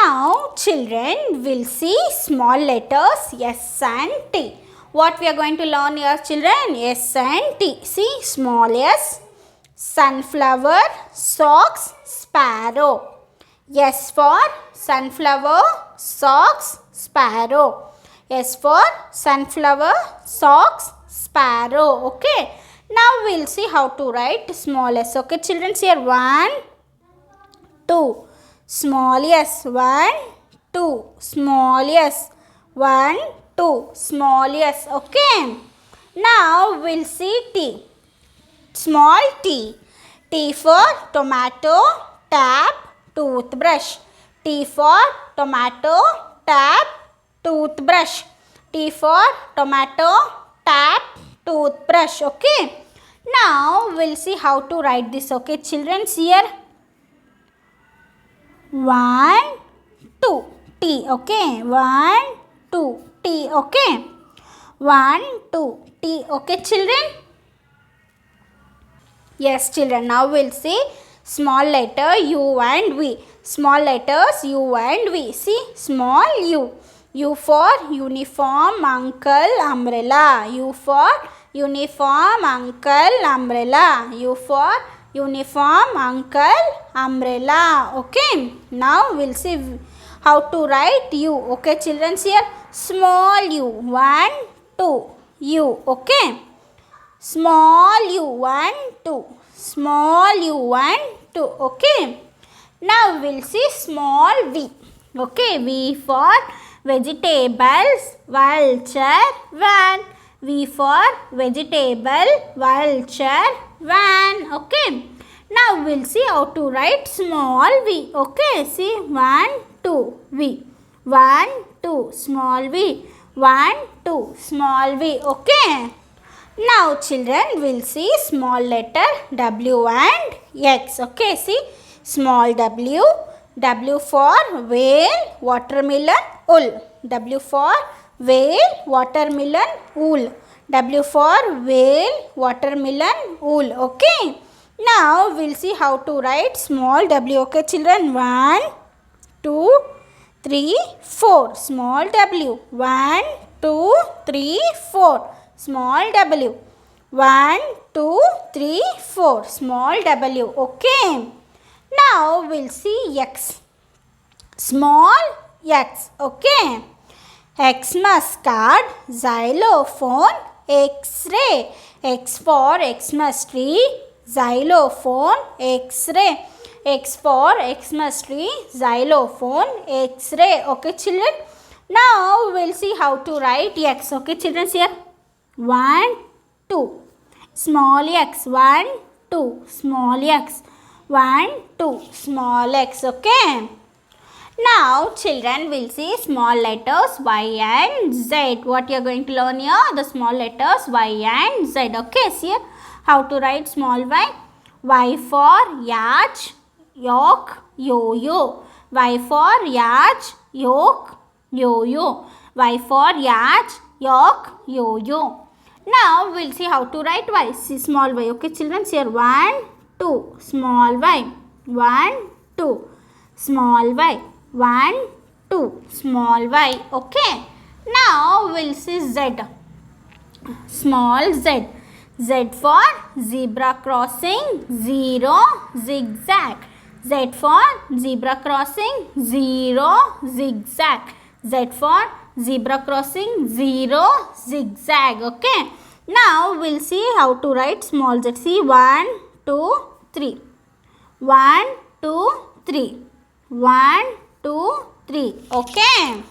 Now children will see small letters S and T. What we are going to learn here children? S and T. See small s, sunflower, socks, sparrow. S for sunflower, socks, sparrow. S for sunflower, socks, sparrow. Okay. Now we'll see how to write small s. Okay children, here 1, 2. Small s, 1, 2. Small s, 1, 2. Small s. Okay. Now we'll see T. Small t. T for tomato, tap, toothbrush. T for tomato, tap, toothbrush. T for tomato, tap, toothbrush. Okay. Now we'll see how to write this. Okay children, here 1, 2 T. Okay. 1, 2 T. Okay. 1, 2 T. Okay children. Yes children, now we'll see small letter U and V. Small letters U and V. See small u. U for uniform, uncle, umbrella. U for uniform, uncle, umbrella. U for uniform, uncle, umbrella. Okay. Now we'll see how to write U. Okay children, here small u. 1, 2 U. Okay. Small u, 1, 2. Small u, 1, 2. Okay. Now we'll see small v. Okay. V for vegetables, vulture, van. V for vegetable, vulture, van. Okay. Now we'll see how to write small v. Okay. See 1, 2 V. 1, 2 small v. 1, 2 small v. Okay. Now children will see small letter W and X. Okay, see small w. W for whale, watermelon, wool. W for whale, watermelon, wool. W for whale, watermelon, wool. Okay. Now we'll see how to write small w. Okay children, 1, 2, 3, 4. Small w. 1, 2, 3, 4. Small w. 1, 2, 3, 4. Small w. Okay. Now we'll see X. Small x. Okay. Xmas card, xylophone, X-ray. X for Xmas tree, xylophone, X-ray. X for Xmas tree, xylophone, X-ray. Okay children. Now we'll see how to write X. Okay children, here 1, 2. Small x. 1, 2. Small x. 1, 2. Small x. Okay. Now children will see small letters Y and Z. What you are going to learn here? The small letters Y and Z. Okay. See here how to write small y. Y for yacht, yoke, yo-yo. Y for yacht, yoke, yo-yo. Y for yacht, yoke, yo-yo. Now we'll see how to write y. See small y. Okay children, here 1, 2. Small y. 1, 2. Small y. 1, 2. Small y. Okay. Now we'll see Z. Small z. Z for zebra crossing, 0, zigzag. Z for zebra crossing, 0, zigzag. Z for zebra crossing, 0, zigzag. Okay. Now we'll see how to write small z. See 1, 2, 3. 1, 2, 3. 1, 2, 3. Okay.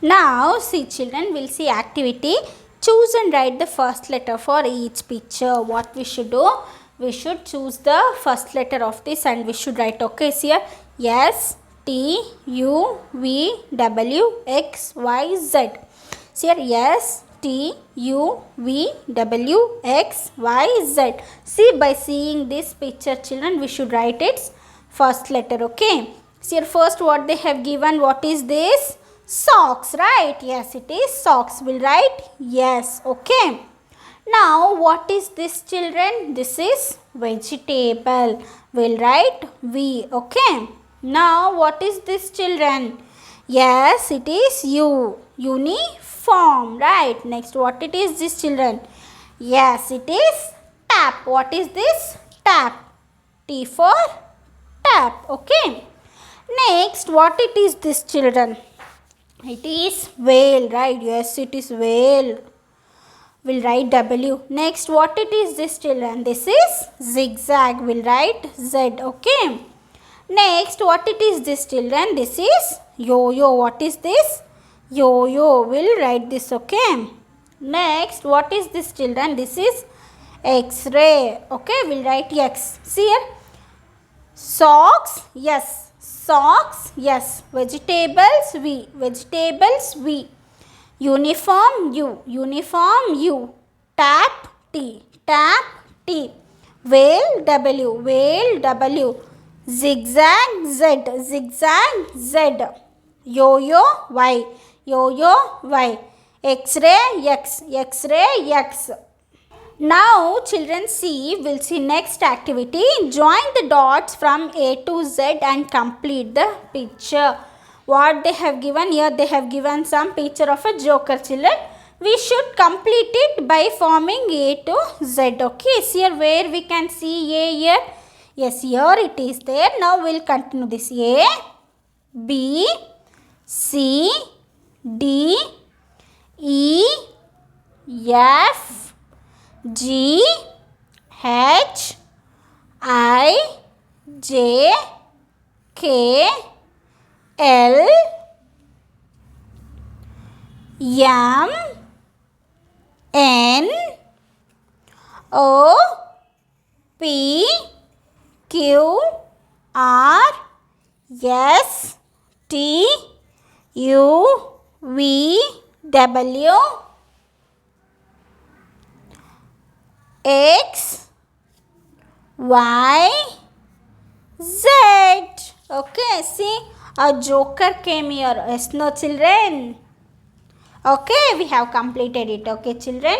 Now see children, we'll see activity. Choose and write the first letter for each picture. What we should do? We should choose the first letter of this and we should write. Okay, see here S, T, U, V, W, X, Y, Z. See here S, T, U, V, W, X, Y, Z. See, by seeing this picture children, we should write its first letter. Okay. See here first what they have given. What is this? Socks, right? Yes, it is socks. We'll write yes. Okay. Now, what is this children? This is vegetable. We'll write V. Okay. Now what is this, children? Yes, it is U. Uniform, right? Next, what it is this, children? Yes, it is tap. What is this? Tap. T for tap. Okay. Next, what it is this, children? It is whale, right? Yes, it is whale. We'll write W. Next, what it is this, children? This is zigzag. We'll write Z. Okay. Next, what it is this, children? This is yo-yo. What is this? Yo-yo. We'll write this. Okay. Next, what is this, children? This is X-ray. Okay. We'll write X. See here. Socks. Yes. Socks. Yes. Vegetables. V. Vegetables. V. Uniform. U. Uniform. U. Tap. T. Tap. T. Whale. W. Whale. W. Zigzag. Z. Zigzag. Z. Yo-yo. Y. Yo-yo. Y. X-ray. X. X-ray. X. Now children see, we'll see next activity. Join the dots from A to Z and complete the picture. What they have given here, they have given some picture of a joker, children. We should complete it by forming A to Z. Okay, see here where we can see A here. Yes, here it is there. Now we'll continue this. A, B, C, D, E, F, G, H, I, J, K, L, M, N, O, P, Q, R, S, T, U, V, W, X, Y, Z. Okay, see, a joker came here. Yes, no, children. Okay, we have completed it. Okay, children.